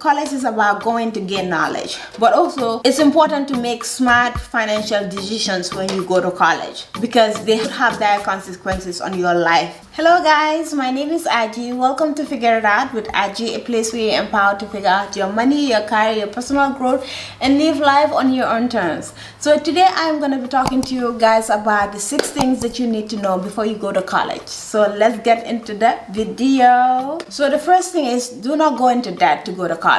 College is about going to gain knowledge, but also it's important to make smart financial decisions when you go to college because they have dire consequences on your life. Hello guys, my name is Aji. Welcome to Figure It Out with Aji, a place where you're empowered to figure out your money, your career, your personal growth, and live life on your own terms. So today I'm going to be talking to you guys about the 6 things that you need to know before you go to college. So let's get into the video. So the first thing is, do not go into debt to go to college.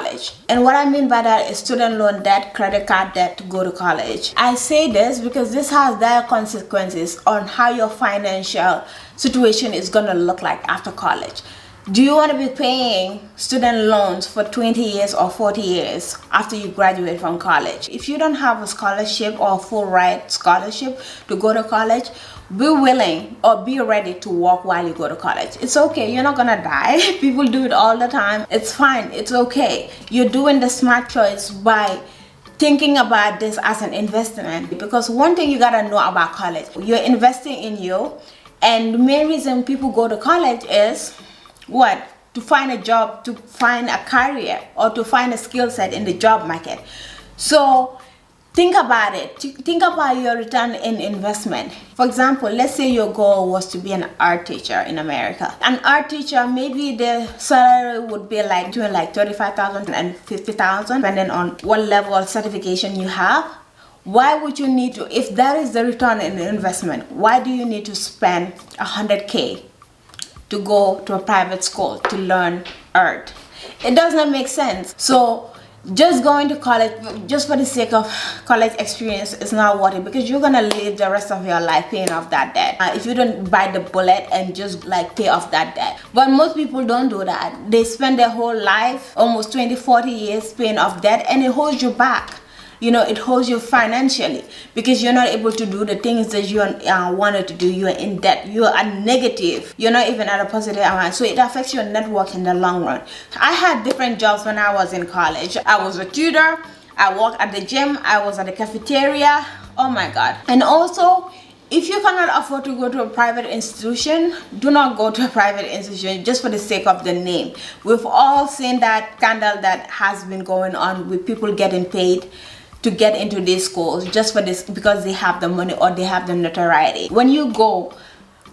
And what I mean by that is student loan debt, credit card debt to go to college. I say this because this has dire consequences on how your financial situation is going to look like after college. Do you want to be paying student loans for 20 years or 40 years after you graduate from college? If you don't have a scholarship or full ride scholarship to go to college, be willing or be ready to work while you go to college. It's okay, you're not gonna die. People do it all the time. It's fine, it's okay. You're doing the smart choice by thinking about this as an investment, because one thing you gotta know about college, you're investing in you. And the main reason people go to college is what? To find a job, to find a career, or to find a skill set in the job market. So think about it. Think about your return in investment. For example, let's say your goal was to be an art teacher in America. An art teacher, maybe the salary would be like between like $35,000 and $50,000, depending on what level of certification you have. Why would you need to, if that is the return in investment, why do you need to spend $100K to go to a private school to learn art? It does not make sense. So just going to college just for the sake of college experience is not worth it, because you're gonna live the rest of your life paying off that debt if you don't bite the bullet and just like pay off that debt. But most people don't do that. They spend their whole life, almost 20-40 years, paying off debt, and it holds you back. You know, it holds you financially because you're not able to do the things that you wanted to do. You're in debt. You're a negative. You're not even at a positive amount. So it affects your network in the long run. I had different jobs when I was in college. I was a tutor. I worked at the gym. I was at the cafeteria. Oh my God. And also, if you cannot afford to go to a private institution, do not go to a private institution just for the sake of the name. We've all seen that scandal that has been going on with people getting paid to get into these schools just for this, because they have the money or they have the notoriety. When you go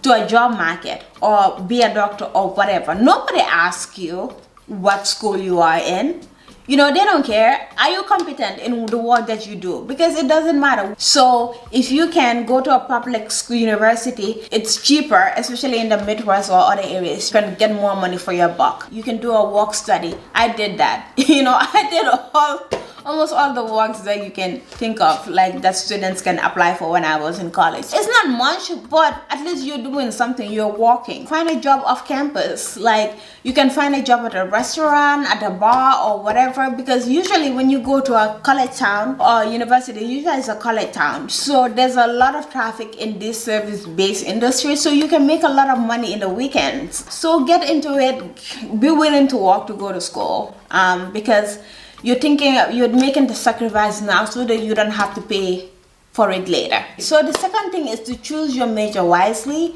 to a job market or be a doctor or whatever, nobody asks you what school you are in. You know, they don't care. Are you competent in the work that you do? Because it doesn't matter. So if you can go to a public school university, it's cheaper, especially in the Midwest or other areas. You can get more money for your buck. You can do a work study. I did that. You know, I did almost all the works that you can think of, like that students can apply for when I was in college. It's not much, but at least you're doing something, you're working. Find a job off campus. Like you can find a job at a restaurant, at a bar or whatever, because usually when you go to a college town or university, usually it's a college town. So there's a lot of traffic in this service-based industry, so you can make a lot of money in the weekends. So get into it, be willing to work to go to school, because you're making the sacrifice now so that you don't have to pay for it later. So the second thing is to choose your major wisely.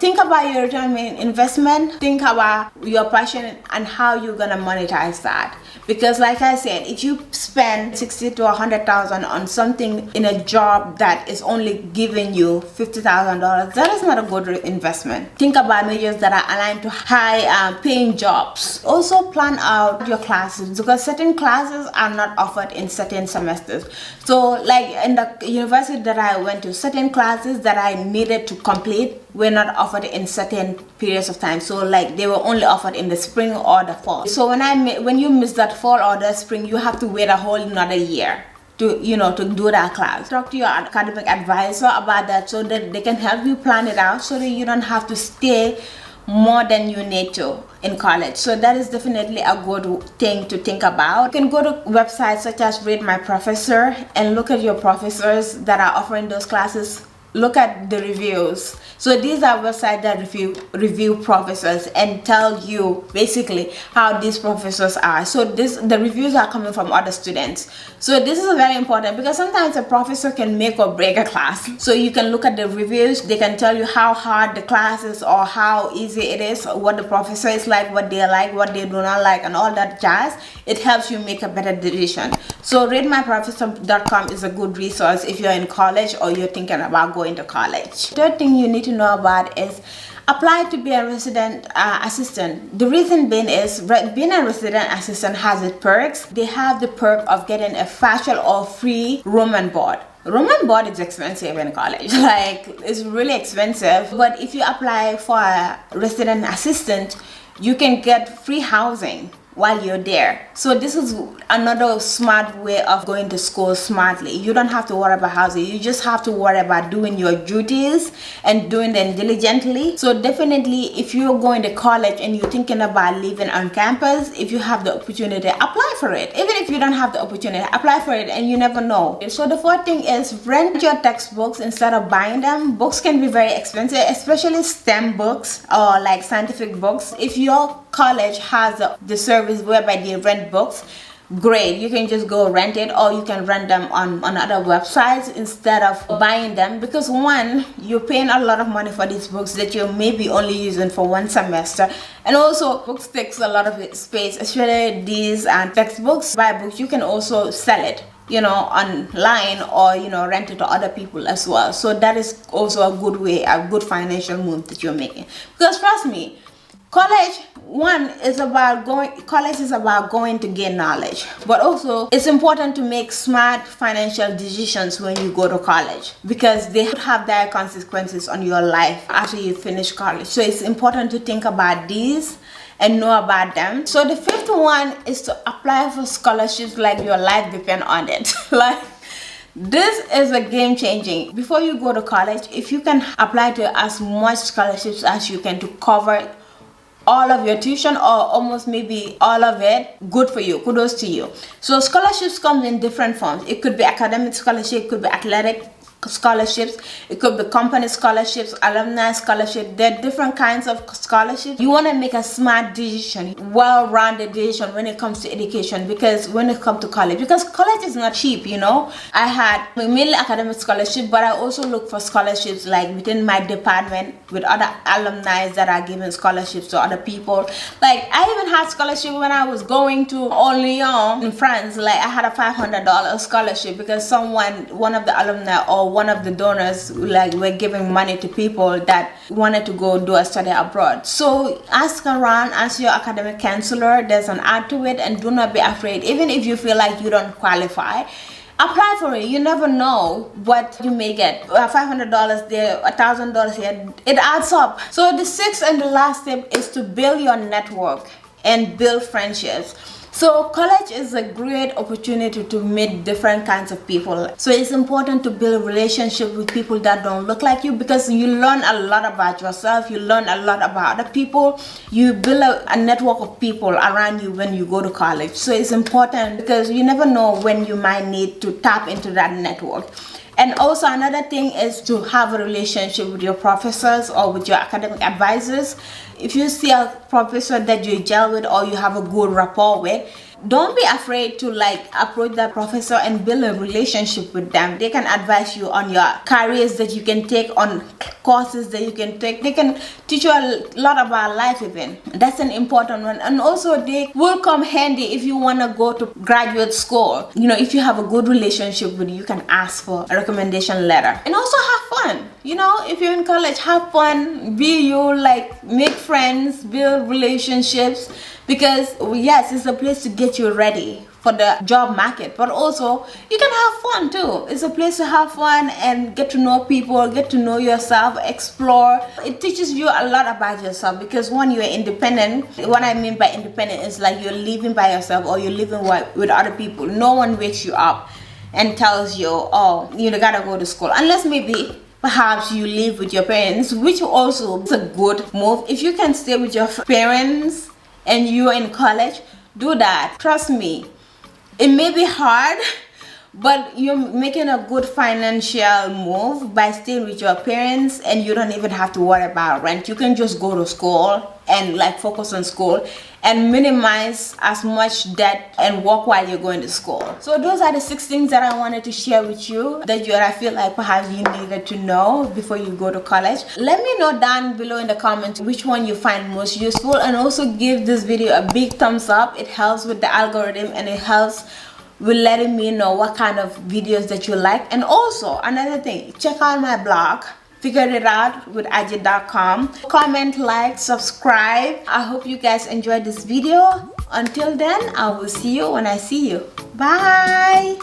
Think about your return on investment. Think about your passion and how you're gonna monetize that. Because like I said, if you spend $60,000 to $100,000 on something in a job that is only giving you $50,000, that is not a good investment. Think about majors that are aligned to high paying jobs. Also plan out your classes, because certain classes are not offered in certain semesters. So like in the university that I went to, certain classes that I needed to complete were not offered in certain periods of time. So like they were only offered in the spring or the fall. So when you miss that fall or the spring, you have to wait a whole another year to do that class. Talk to your academic advisor about that so that they can help you plan it out so that you don't have to stay more than you need to in college. So that is definitely a good thing to think about. You can go to websites such as Rate My Professor and look at your professors that are offering those classes look at the reviews. So these are websites that review professors and tell you basically how these professors are. So the reviews are coming from other students. So this is very important because sometimes a professor can make or break a class. So you can look at the reviews. They can tell you how hard the class is or how easy it is, what the professor is like, what they like, what they do not like, and all that jazz. It helps you make a better decision. So ratemyprofessor.com is a good resource if you're in college or you're thinking about going to college. Third thing you need to know about is apply to be a resident assistant. The reason being is being a resident assistant has its perks. They have the perk of getting a facial or free room and board. Room and board is expensive in college. Like, it's really expensive. But if you apply for a resident assistant, you can get free housing while you're there. So this is another smart way of going to school smartly. You don't have to worry about housing. You just have to worry about doing your duties and doing them diligently. So definitely, if you're going to college and you're thinking about living on campus, if you have the opportunity, apply for it. Even if you don't have the opportunity, apply for it, and you never know. So the fourth thing is rent your textbooks instead of buying them. Books can be very expensive, especially STEM books or like scientific books. If your college has the service whereby they rent books, great, you can just go rent it, or you can rent them on other websites instead of buying them, because one, you're paying a lot of money for these books that you're maybe only using for one semester, and also books takes a lot of space, especially these textbooks. Buy books, you can also sell it, you know, online, or you know, rent it to other people as well. So that is also a good way, a good financial move that you're making, because trust me, college is about going to gain knowledge, but also it's important to make smart financial decisions when you go to college, because they have dire consequences on your life after you finish college. So it's important to think about these and know about them. So the fifth one is to apply for scholarships like your life depends on it. Like, this is a game changing. Before you go to college, if you can apply to as much scholarships as you can to cover all of your tuition, or almost maybe all of it, good for you, kudos to you. So scholarships come in different forms. It could be academic scholarship, it could be athletic scholarships, it could be company scholarships, alumni scholarship. There are different kinds of scholarships. You want to make a smart decision, well-rounded decision when it comes to education, because when it comes to college, because college is not cheap, you know. I had mainly academic scholarship, but I also look for scholarships like within my department with other alumni that are giving scholarships to other people. Like, I even had scholarship when I was going to Lyon in France. Like, I had a $500 scholarship because one of the alumni or one of the donors like were giving money to people that wanted to go do a study abroad. So ask around, ask your academic counselor. There's an art to it, and do not be afraid. Even if you feel like you don't qualify, apply for it. You never know what you may get. $500 there, $1,000 here, it adds up. So the sixth and the last step is to build your network and build friendships. So college is a great opportunity to meet different kinds of people. So it's important to build a relationship with people that don't look like you, because you learn a lot about yourself, you learn a lot about other people, you build a network of people around you when you go to college. So it's important because you never know when you might need to tap into that network. And also another thing is to have a relationship with your professors or with your academic advisors. If you see a professor that you gel with or you have a good rapport with, don't be afraid to like approach that professor and build a relationship with them. They can advise you on your careers that you can take, on courses that you can take. They can teach you a lot about life even. That's an important one. And also they will come handy if you want to go to graduate school. You know, if you have a good relationship with you can ask for a recommendation letter. And also have fun. You know, if you're in college, have fun, be you, like make friends, build relationships. Because yes, it's a place to get you ready for the job market, but also you can have fun too. It's a place to have fun and get to know people, get to know yourself, explore. It teaches you a lot about yourself, because when you're independent, what I mean by independent is like you're living by yourself or you're living with other people. No one wakes you up and tells you, oh, you gotta go to school, unless maybe perhaps you live with your parents, which also is a good move. If you can stay with your parents and you're in college, do that. Trust me, it may be hard, but you're making a good financial move by staying with your parents, and you don't even have to worry about rent. You can just go to school and like focus on school and minimize as much debt and work while you're going to school. So those are the 6 things that I wanted to share with you that I feel like perhaps you needed to know before you go to college. Let me know down below in the comments which one you find most useful, and also give this video a big thumbs up. It helps with the algorithm, and it helps with letting me know what kind of videos that you like. And also another thing, check out my blog, Figure It Out with Ajit.com. Comment, like, subscribe. I hope you guys enjoyed this video. Until then, I will see you when I see you. Bye.